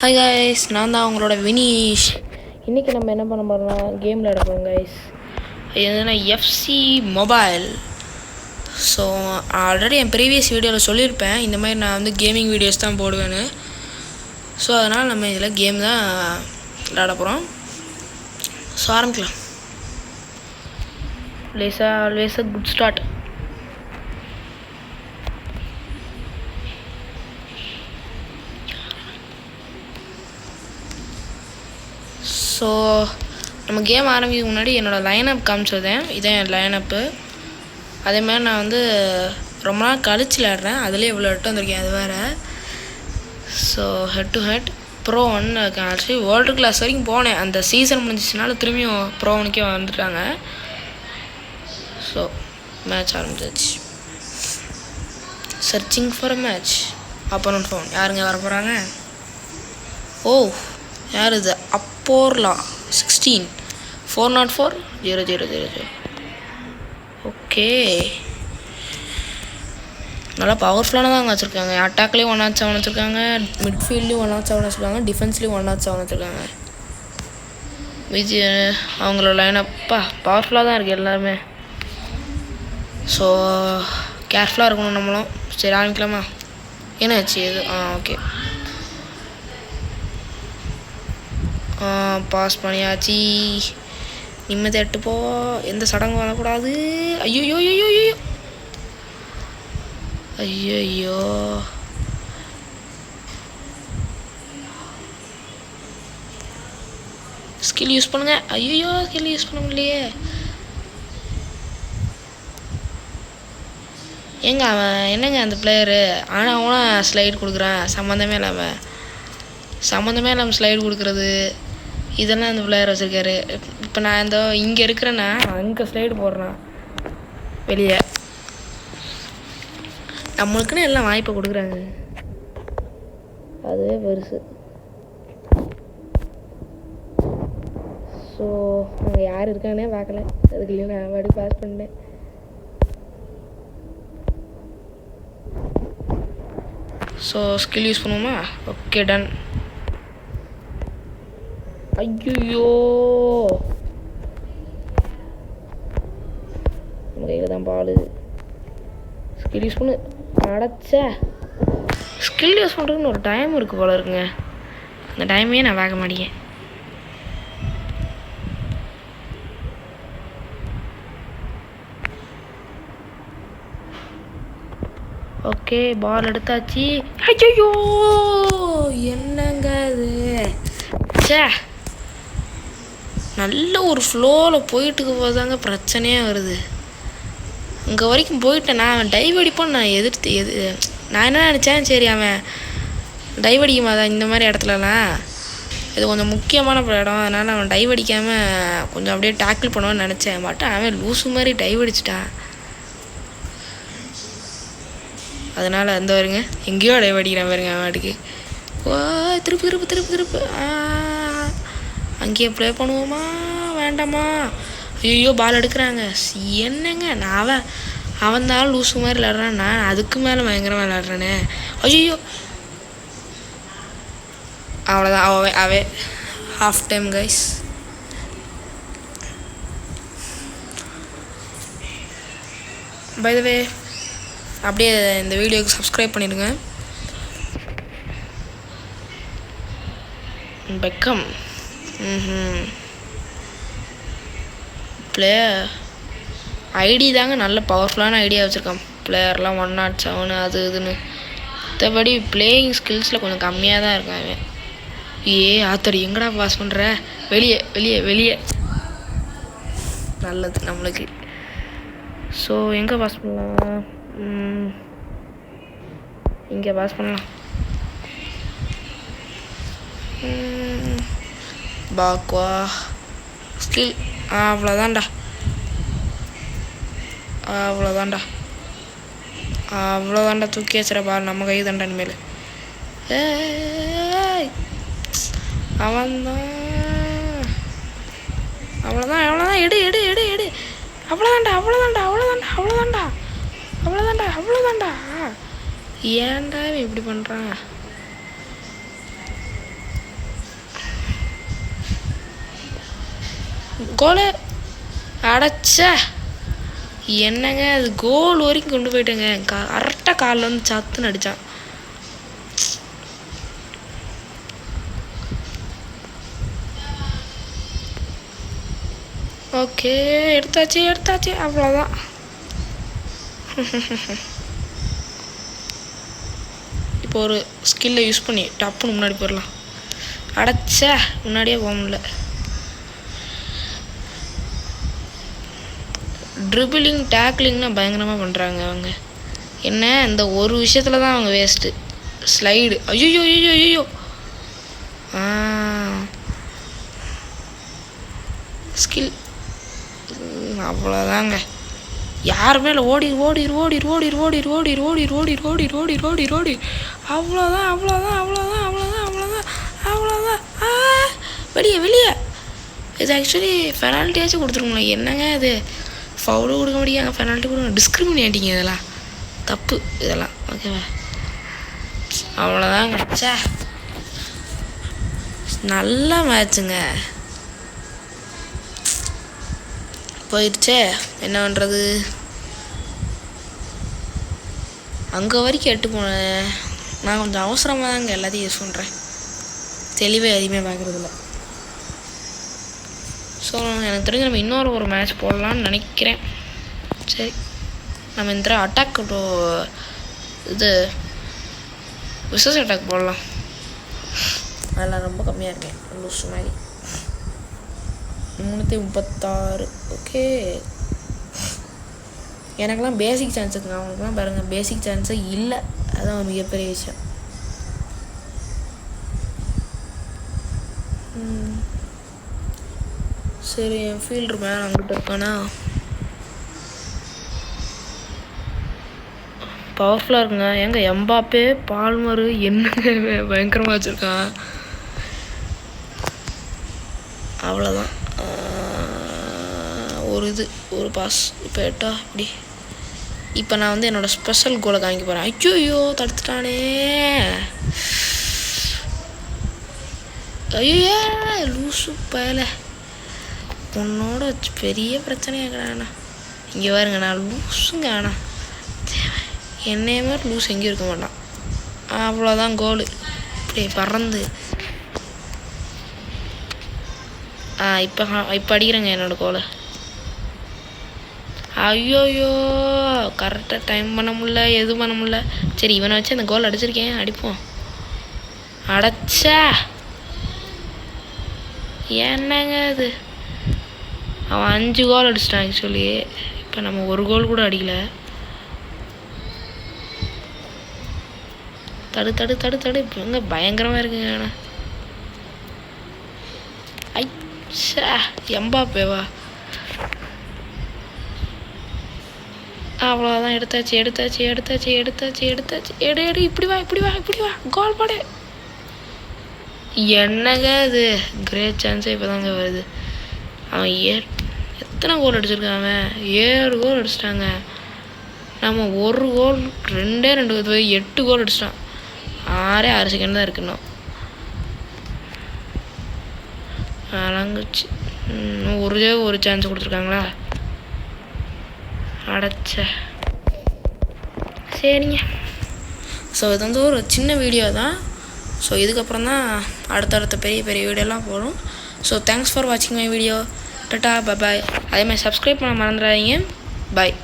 Hi guys, நான் தான் உங்களோட வினீஷ். இன்றைக்கி நம்ம என்ன பண்ண போகிறோம்னா கேமில் எடுப்போம் கைஸ். இது என்னன்னா எஃப்சி மொபைல். ஸோ ஆல்ரெடி என் ப்ரீவியஸ் வீடியோவில் சொல்லியிருப்பேன், இந்த மாதிரி நான் வந்து கேமிங் வீடியோஸ் தான் போடுவேன்னு. ஸோ அதனால் நம்ம இதில் கேம் தான் விளையாட போகிறோம். ஸோ ஆரம்பிக்கலாம். Always a good start. So நம்ம கேம் ஆரம்பிக்கிறதுக்கு முன்னாடி என்னோடய லைனப் காமிச்சிருந்தேன். இதான் என் லைனப்பு. அதேமாதிரி நான் வந்து ரொம்ப நாள் கழிச்சு விளையாடுறேன், அதுலேயே இவ்வளோ ஹெட் வந்திருக்கேன், அது வேறு. So head to head bro 1 இருக்கேன். ஆக்சுவலி வேர்ல்டு கிளாஸ் வரைக்கும் போனேன், அந்த சீசன் முடிஞ்சிச்சுனால திரும்பியும் ப்ரோ 1க்கே வந்துட்டாங்க. ஸோ மேட்ச் ஆரம்பிச்சாச்சு. Searching for a match. Opponent phone. யாருங்க வர போகிறாங்க? ஓ, யார் இது? அப்போர்லா 16 404 0000. ஓகே, நல்லா பவர்ஃபுல்லான தான் வச்சுருக்காங்க. அட்டாக்லேயும் 107 வச்சுருக்காங்க, மிட்ஃபீல்ட்லேயும் 107 வச்சுருக்காங்க, டிஃபென்ஸ்லேயும் 107 வச்சுருக்காங்க. அவங்களோட லைனப்பா பவர்ஃபுல்லாக தான் இருக்குது எல்லாருமே. ஸோ கேர்ஃபுல்லாக இருக்கணும் நம்மளும். சரி ஆரம்பிக்கலாமா? என்னாச்சு இது? ஓகே, பாஸ் பண்ணியாச்சு. நிம்மதி எட்டு போ, எந்த சடங்கு வரக்கூடாது. ஐயோ ஐயோ ஐயோ ஐயோ, ஸ்கில் யூஸ் பண்ணுங்க. ஐயோ, ஸ்கில் யூஸ் பண்ண முடியலையே. ஏங்க அவன் என்னங்க அந்த பிளேயரு? ஆனால் அவனும் ஸ்லைடு கொடுக்குறான், சம்மந்தமே இல்லாமல் ஸ்லைடு கொடுக்குறது, இதெல்லாம் அந்த பிளேயர் வச்சுருக்காரு. இப்போ நான் இந்த இங்கே இருக்கிறேன்னா அங்கே ஸ்லைடு போடுறான் வெளியே. நம்மளுக்குன்னு எல்லாம் வாய்ப்பை கொடுக்குறாங்க, அதுவே பெருசு. ஸோ அங்கே யார் இருக்கானே பார்க்கல, அதுக்குள்ளேயும் நான் வாடி பாஸ் பண்ணேன். ஸோ ஸ்கில் யூஸ் பண்ணுவோமா? Okay, done. ஐயோ, நம்ம கையில் தான் பால். ஸ்கில் யூஸ் பண்ணு. அடைச்ச ஸ்கில் யூஸ் பண்ணுறதுன்னு ஒரு டைம் இருக்குது போல இருக்குங்க, அந்த டைமே நான் பார்க்க மாட்டேங்க. ஓகே, பால் எடுத்தாச்சு. ஐயோ, என்னங்க அது? சே, நல்ல ஒரு ஃப்ளோவில் போயிட்டுக்கு போதாங்க பிரச்சனையே வருது. இங்கே வரைக்கும் போயிட்டேன் நான். அவன் டைவ் அடிப்பான்னு நான் நான் என்ன நினச்சேன், சரி அவன் டைவ் அடிக்குமாதான் இந்த மாதிரி இடத்துலலாம், இது கொஞ்சம் முக்கியமான இடம், அதனால் அவன் டைவ் அடிக்காமல் கொஞ்சம் அப்படியே டேக்கிள் பண்ணுவான்னு நினச்சேன். பட் அவன் லூஸு மாதிரி டைவ் அடிச்சிட்டான். அதனால் அந்த வருங்க எங்கேயோ டைவ் அடிக்கிறான் பாருங்க அவன் வாட்டுக்கு. ஓ, திருப்பு அங்கேயே ப்ளே பண்ணுவோமா வேண்டாமா? ஐயோ, பால் எடுக்கிறாங்க. என்னங்க நான் அவன் தான் லூஸு மாதிரி விளாட்றான், நான் அதுக்கு மேலே பயங்கரமாக விளாட்றேனே. ஐயோ, அவ்வளோதான். அவே half time guys. By the way, அப்படியே இந்த வீடியோக்கு சப்ஸ்கிரைப் பண்ணிடுங்க. பெக்கம் பிளேயர் ஐடி தாங்க நல்ல பவர்ஃபுல்லான ஐடியா வச்சுருக்கான். பிளேயர்லாம் 107 அது இதுன்னு. மற்றபடி பிளேயிங் ஸ்கில்ஸில் கொஞ்சம் கம்மியாக தான் இருக்காங்க. ஆத்தடி, எங்கடா பாஸ் பண்ணுற? வெளியே நல்லது நம்மளுக்கு. ஸோ எங்கே பாஸ் பண்ணலாம்? இங்கே பாஸ் பண்ணலாம். பாக்வா ஸ்கில். அவ்வளோதான்டா. தூக்கி வச்சுற பால் நம்ம கை தாண்டா இனிமேல். அவன்தான். அவ்வளோதான். எடு. அவ்வளோதான்டா. ஏன்டா இப்படி பண்ணுறான்? கோலை அடைச்சா என்னங்க அது கோல் வரைக்கும் கொண்டு போயிட்டேங்க. கரெக்டாக காலில் வந்து சத்துன்னு அடித்தான். ஓகே எடுத்தாச்சு அவ்வளோதான். இப்போ ஒரு ஸ்கில்லை யூஸ் பண்ணி டப்புன்னு முன்னாடி போயிடலாம். அடைச்சா முன்னாடியே போக முடியல. ட்ரிபிளிங் டேக்லிங்னா பயங்கரமாக பண்ணுறாங்க அவங்க. என்ன இந்த ஒரு விஷயத்தில் தான் அவங்க வேஸ்ட்டு. ஸ்லைடு ஐயோ ஸ்கில் அவ்வளோதாங்க. யாருமே இல்லை. ஓடிரு அவ்வளோதான். வெளியே இது ஆக்சுவலி பெனால்ட்டியாச்சும் கொடுத்துருங்களா? என்னங்க இது ஃபவுலு கொடுக்க முடியாங்க, பெனால்ட்டி கொடுங்க. டிஸ்கிரிமினேட்டிங்க இதெல்லாம் தப்பு இதெல்லாம். ஓகேவா? அவ்வளோதாங்க. சே நல்ல மேட்சுங்க. போயிடுச்சே என்ன பண்ணுறது. அங்கே வரைக்கும் எட்டு போனேன். நான் கொஞ்சம் அவசரமாக தாங்க எல்லாத்தையும் யூஸ் பண்ணுறேன். தெளிவே எதுவுமே பார்க்குறதில்ல. ஸோ எனக்கு தெரிஞ்சு நம்ம இன்னொரு ஒரு மேட்ச் போடலான்னு நினைக்கிறேன். சரி நம்ம இந்த அட்டாக் இது விசஸ் அட்டாக் போடலாம். அதெல்லாம் ரொம்ப கம்மியாக இருக்கேன் லூஸ் மாதிரி. 336. ஓகே எனக்கெல்லாம் பேசிக் சான்ஸ் இருக்குங்க. அவங்களுக்குலாம் பாருங்கள் பேசிக் சான்ஸே இல்லை. அதுதான் ஒரு மிகப்பெரிய விஷயம். சரி என் ஃபீல்டர் மேலே அங்கிட்ட இருக்கானா பவர்ஃபுல்லாக இருக்குங்க. எங்க எம்பாப்பே பால்மரு என்னங்க பயங்கரமாக வச்சுருக்கான். அவ்வளோதான். ஒரு பாஸ். இப்போ எட்டா இப்படி. இப்போ நான் வந்து என்னோடய ஸ்பெஷல் கோலை காமிக்க போகிறேன். ஐயோ தடுத்துட்டானே. ஐயோ லூசு பயல. உன்னோட பெரிய பிரச்சனையாங்கண்ணா. இங்கே பாருங்க நான் லூஸுங்க. ஆனால் என்னைய மாதிரி லூஸ் எங்கேயும் இருக்க மாட்டான். அவ்வளோதான் கோலு. இப்படி பறந்து இப்போ அடிக்கிறேங்க என்னோடய கோலை. ஐயோயோ கரெக்டாக டைம் பண்ண முடியல, எதுவும் பண்ண முடியல. சரி இவனை வச்சு அந்த கோல் அடிச்சிருக்கேன், அடிப்போம். அடைச்சா என்னங்க அது. அவன் 5 கோல் அடிச்சிட்டான் ஆக்சுவலி. இப்போ நம்ம ஒரு கோல் கூட அடிக்கல. தடு இப்போ எங்கே பயங்கரமாக இருக்குங்க. ஆனால் ஐச்சா எம்பாப்பேவா. அவ்வளோதான். எடுத்தாச்சு. எடு இப்படி வா கோல் போடு. என்னங்க அது கிரேட் சான்ஸே இப்போ தாங்க வருது. அவன் எத்தனை கோல் அடிச்சிருக்கான்? அவன் 7 கோல் அடிச்சிட்டாங்க. நம்ம 1 கோல் 2 8 கோல் அடிச்சிட்டான். 6 செகண்ட் தான் இருக்கணும். அலங்குச்சு. ஒரு சான்ஸ் கொடுத்துருக்காங்களா? அடைச்ச சரிங்க. ஸோ இது வந்து ஒரு சின்ன வீடியோ தான். ஸோ இதுக்கப்புறம் தான் அடுத்தடுத்த பெரிய வீடியோலாம் போடும். ஸோ தேங்க்ஸ் ஃபார் வாட்சிங் மை வீடியோ. டாடா பாய். அதே மாதிரி சப்ஸ்கிரைப் பண்ண மறந்துடாதீங்க. பாய்.